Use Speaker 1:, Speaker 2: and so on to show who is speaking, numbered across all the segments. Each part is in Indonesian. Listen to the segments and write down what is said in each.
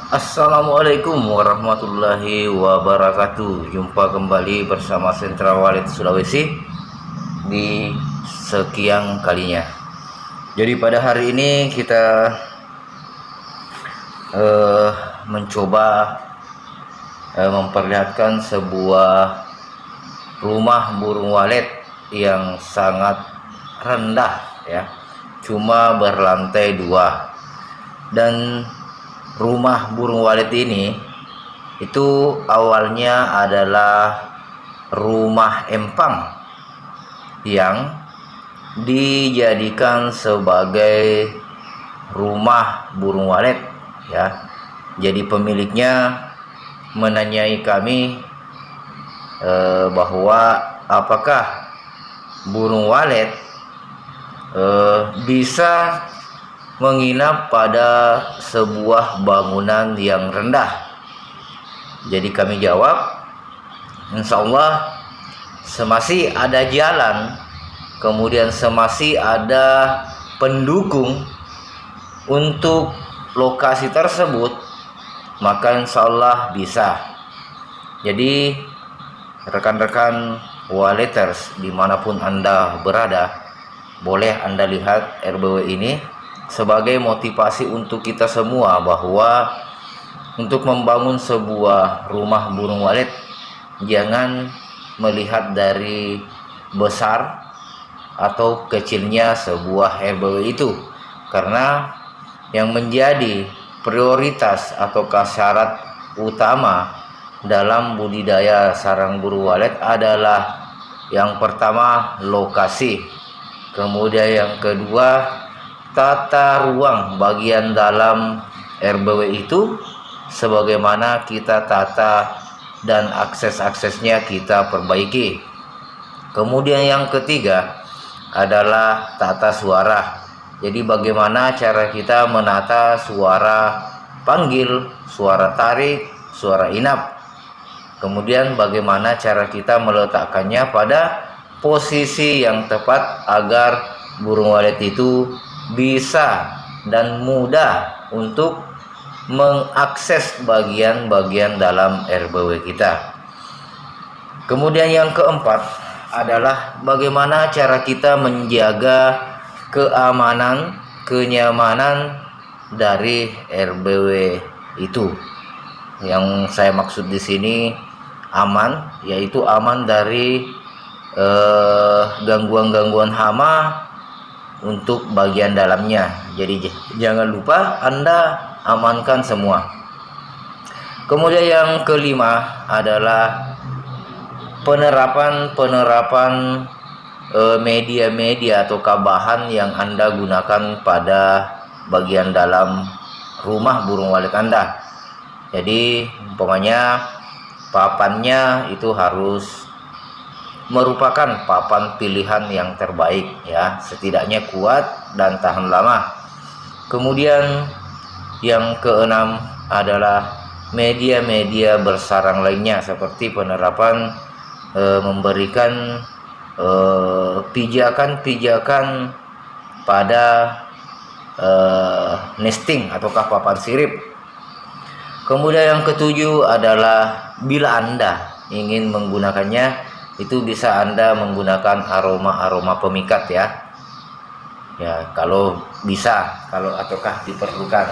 Speaker 1: Assalamualaikum warahmatullahi wabarakatuh. Jumpa kembali bersama Sentra Walid Sulawesi di sekian kalinya. Jadi pada hari ini kita mencoba memperlihatkan sebuah rumah burung walet yang sangat rendah ya, cuma berlantai 2. Dan rumah burung walet ini itu awalnya adalah rumah empang yang dijadikan sebagai rumah burung walet ya. Jadi pemiliknya menanyai kami bahwa apakah burung walet bisa menginap pada sebuah bangunan yang rendah. Jadi kami jawab, insya Allah semasih ada jalan, kemudian semasih ada pendukung untuk lokasi tersebut, maka insya Allah bisa. Jadi rekan-rekan waleters dimanapun Anda berada, boleh Anda lihat RBW ini sebagai motivasi untuk kita semua bahwa untuk membangun sebuah rumah burung walet jangan melihat dari besar atau kecilnya sebuah RBW itu, karena yang menjadi prioritas atau syarat utama dalam budidaya sarang burung walet adalah yang pertama lokasi, kemudian yang kedua tata ruang bagian dalam RBW itu sebagaimana kita tata dan akses-aksesnya kita perbaiki. Kemudian yang ketiga adalah tata suara. Jadi bagaimana cara kita menata suara panggil, suara tarik, suara inap. Kemudian bagaimana cara kita meletakkannya pada posisi yang tepat agar burung walet itu bisa dan mudah untuk mengakses bagian-bagian dalam RBW kita. Kemudian yang keempat adalah bagaimana cara kita menjaga keamanan, kenyamanan dari RBW itu. Yang saya maksud di sini aman, yaitu aman dari gangguan-gangguan hama untuk bagian dalamnya. Jadi jangan lupa Anda amankan semua. Kemudian yang kelima adalah penerapan media-media atau bahan yang Anda gunakan pada bagian dalam rumah burung walet Anda. Jadi umpamanya papannya itu harus merupakan papan pilihan yang terbaik ya, setidaknya kuat dan tahan lama. Kemudian yang keenam adalah media-media bersarang lainnya, seperti penerapan memberikan pijakan-pijakan pada nesting ataukah papan sirip. Kemudian yang ketujuh adalah bila Anda ingin menggunakannya, itu bisa Anda menggunakan aroma-aroma pemikat ya. Ya, kalau bisa, kalau ataukah diperlukan.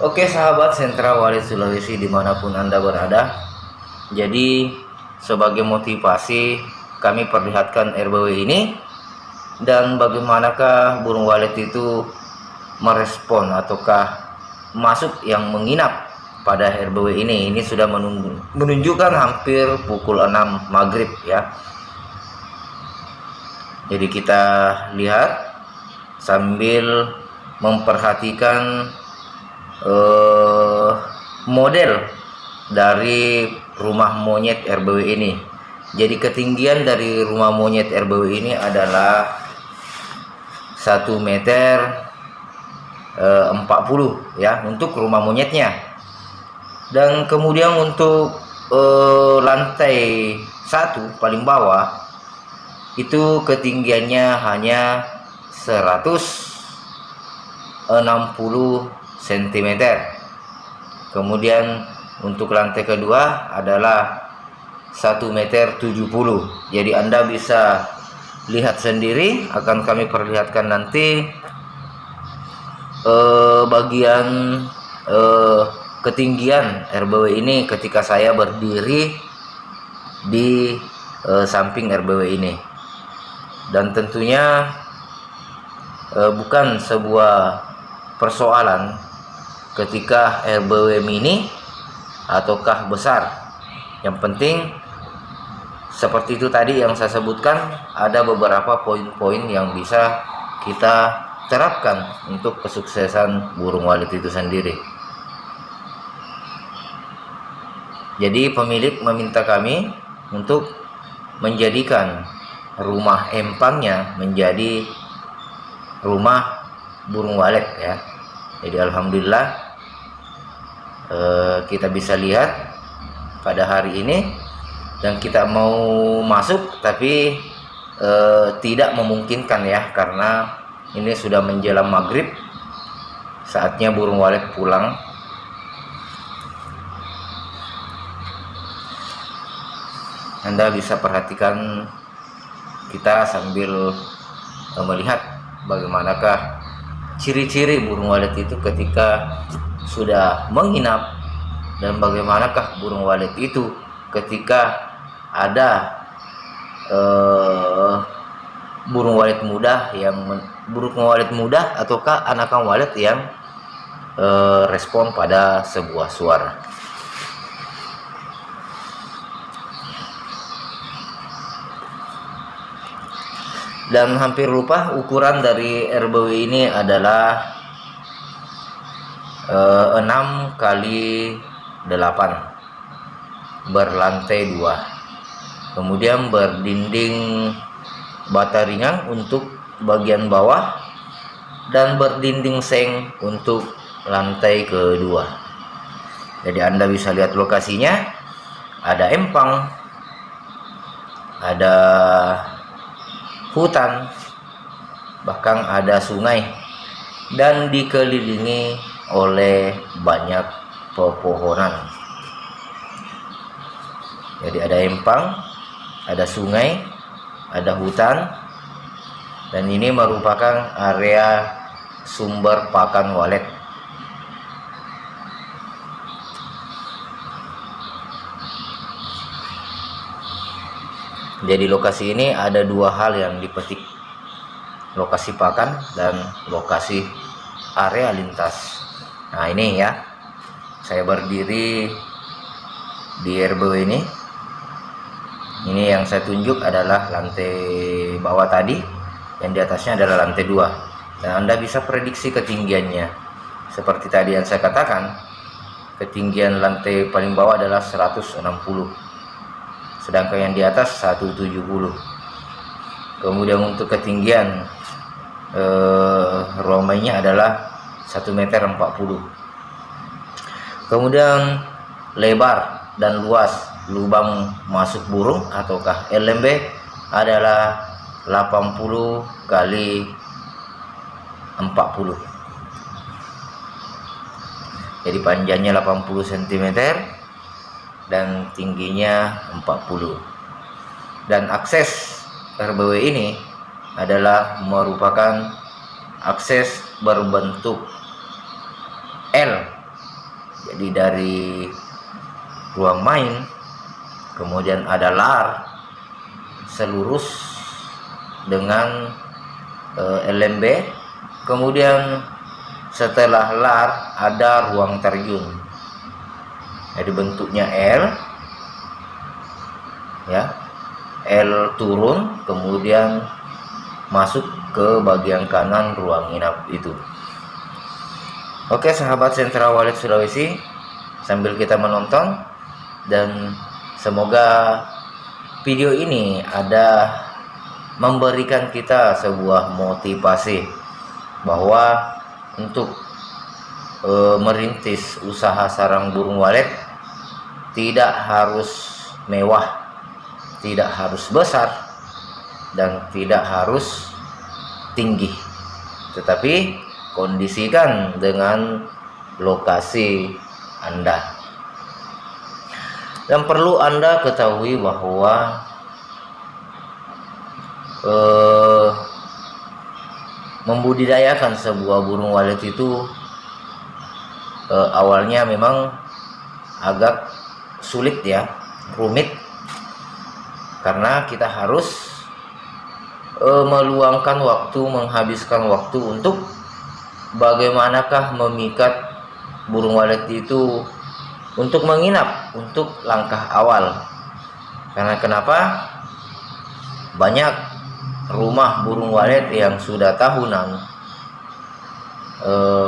Speaker 1: Oke sahabat Sentra Walid Sulawesi dimanapun Anda berada. Jadi sebagai motivasi kami perlihatkan RBW ini, dan bagaimanakah burung walet itu merespon ataukah masuk yang menginap pada RBW ini. Ini sudah menunjukkan hampir pukul 6 maghrib ya. Jadi kita lihat sambil memperhatikan model dari rumah monyet RBW ini. Jadi ketinggian dari rumah monyet RBW ini adalah 1 meter 40 ya untuk rumah monyetnya. Dan kemudian untuk lantai 1 paling bawah itu ketinggiannya hanya 160 cm. Kemudian untuk lantai kedua adalah 1,70 meter. Jadi Anda bisa lihat sendiri, akan kami perlihatkan nanti bagian ketinggian RBW ini ketika saya berdiri di samping RBW ini. Dan tentunya bukan sebuah persoalan ketika RBW mini ataukah besar. Yang penting seperti itu tadi yang saya sebutkan, ada beberapa poin-poin yang bisa kita terapkan untuk kesuksesan burung walet itu sendiri. Jadi pemilik meminta kami untuk menjadikan rumah empangnya menjadi rumah burung walet ya. Jadi alhamdulillah kita bisa lihat pada hari ini, dan kita mau masuk tapi tidak memungkinkan ya, karena ini sudah menjelang maghrib, saatnya burung walet pulang. Anda bisa perhatikan kita sambil melihat bagaimanakah ciri-ciri burung walet itu ketika sudah menginap, dan bagaimanakah burung walet itu ketika ada burung walet muda ataukah anakan walet yang respon pada sebuah suara. Dan hampir lupa, ukuran dari RBW ini adalah 6 kali 8 berlantai 2, kemudian berdinding bata ringan untuk bagian bawah dan berdinding seng untuk lantai kedua. Jadi Anda bisa lihat lokasinya, ada empang, ada hutan, bahkan ada sungai, dan dikelilingi oleh banyak pepohonan. Jadi ada empang, ada sungai, ada hutan, dan ini merupakan area sumber pakan walet. Jadi lokasi ini ada dua hal yang dipetik, lokasi pakan dan lokasi area lintas. Nah ini ya, saya berdiri di RBW ini. Ini yang saya tunjuk adalah lantai bawah tadi, yang di atasnya adalah lantai 2. Dan Anda bisa prediksi ketinggiannya. Seperti tadi yang saya katakan, ketinggian lantai paling bawah adalah 160, sedangkan yang di atas 170. Kemudian untuk ketinggian ruang mainnya adalah 1,40 meter. Kemudian lebar dan luas lubang masuk burung ataukah LMB adalah 80 kali 40. Jadi panjangnya 80 cm dan tingginya 40. Dan akses RBW ini adalah merupakan akses berbentuk L. Jadi dari ruang main, kemudian ada lar selurus dengan LMB, kemudian setelah lar ada ruang terjun. Jadi bentuknya L ya, L turun kemudian masuk ke bagian kanan ruang inap itu. Oke sahabat Sentra Walet Sulawesi, sambil kita menonton, dan semoga video ini ada memberikan kita sebuah motivasi bahwa untuk merintis usaha sarang burung walet tidak harus mewah, tidak harus besar, dan tidak harus tinggi, tetapi kondisikan dengan lokasi Anda. Dan perlu Anda ketahui bahwa membudidayakan sebuah burung walet itu awalnya memang agak sulit ya, rumit, karena kita harus meluangkan waktu, menghabiskan waktu untuk bagaimanakah memikat burung walet itu untuk menginap, untuk langkah awal. Karena kenapa? Banyak rumah burung walet yang sudah tahunan,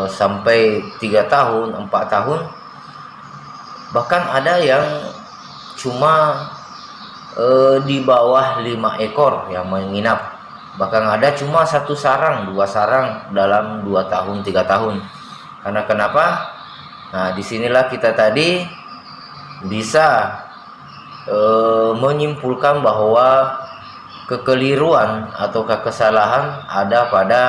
Speaker 1: sampai 3 tahun, 4 tahun, bahkan ada yang cuma di bawah 5 ekor yang menginap, bahkan ada cuma 1 sarang, 2 sarang dalam 2 tahun, 3 tahun. Karena kenapa? Nah, disinilah kita tadi bisa menyimpulkan bahwa kekeliruan atau kesalahan ada pada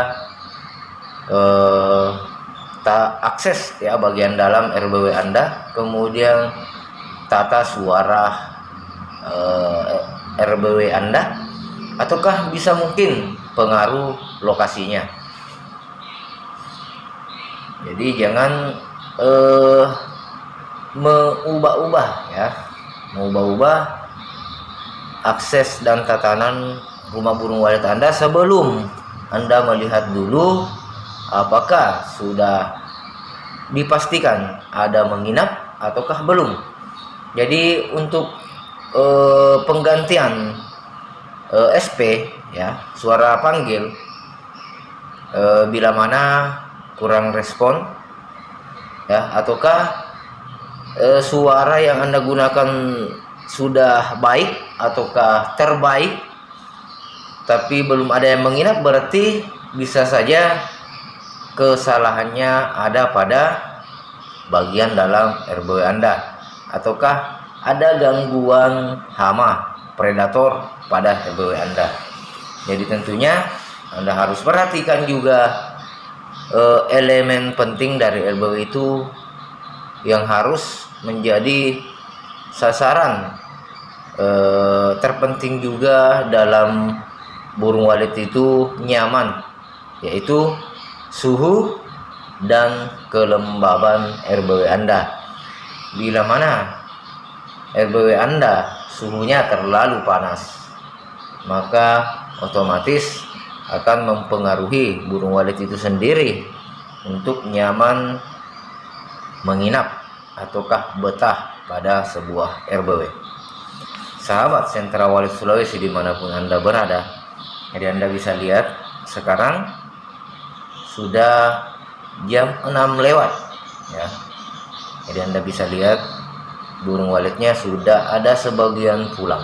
Speaker 1: akses ya bagian dalam RBW Anda, kemudian tata suara RBW Anda, ataukah bisa mungkin pengaruh lokasinya. Jadi jangan mengubah-ubah ya, mengubah-ubah akses dan tatanan rumah burung walet Anda sebelum Anda melihat dulu apakah sudah dipastikan ada menginap ataukah belum. Jadi untuk penggantian SP ya, suara panggil, bila mana kurang respon ya, ataukah suara yang Anda gunakan sudah baik ataukah terbaik tapi belum ada yang menginap, berarti bisa saja kesalahannya ada pada bagian dalam RBW Anda, ataukah ada gangguan hama predator pada RBW Anda. Jadi tentunya Anda harus perhatikan juga elemen penting dari RBW itu yang harus menjadi sasaran terpenting juga dalam burung walet itu nyaman, yaitu suhu dan kelembaban RBW Anda. Bila mana RBW Anda suhunya terlalu panas, maka otomatis akan mempengaruhi burung walet itu sendiri untuk nyaman menginap ataukah betah pada sebuah RBW. Sahabat Sentra Walet Sulawesi dimanapun Anda berada, jadi Anda bisa lihat sekarang sudah jam 6 lewat ya. Jadi Anda bisa lihat burung waletnya sudah ada sebagian pulang.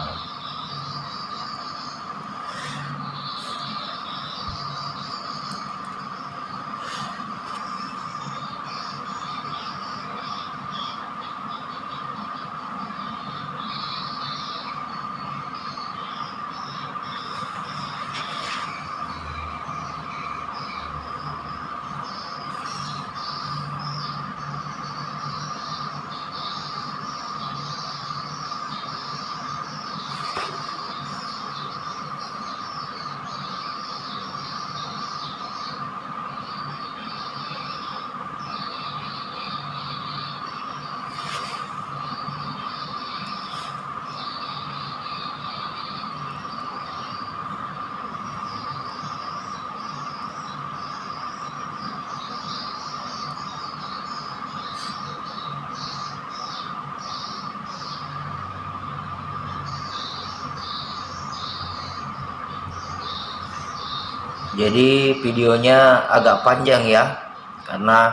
Speaker 1: Jadi videonya agak panjang ya, karena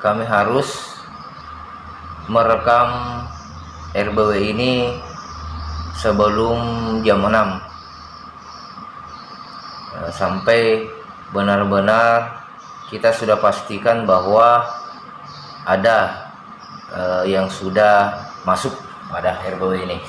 Speaker 1: kami harus merekam RBW ini sebelum jam 6 sampai benar-benar kita sudah pastikan bahwa ada yang sudah masuk pada RBW ini.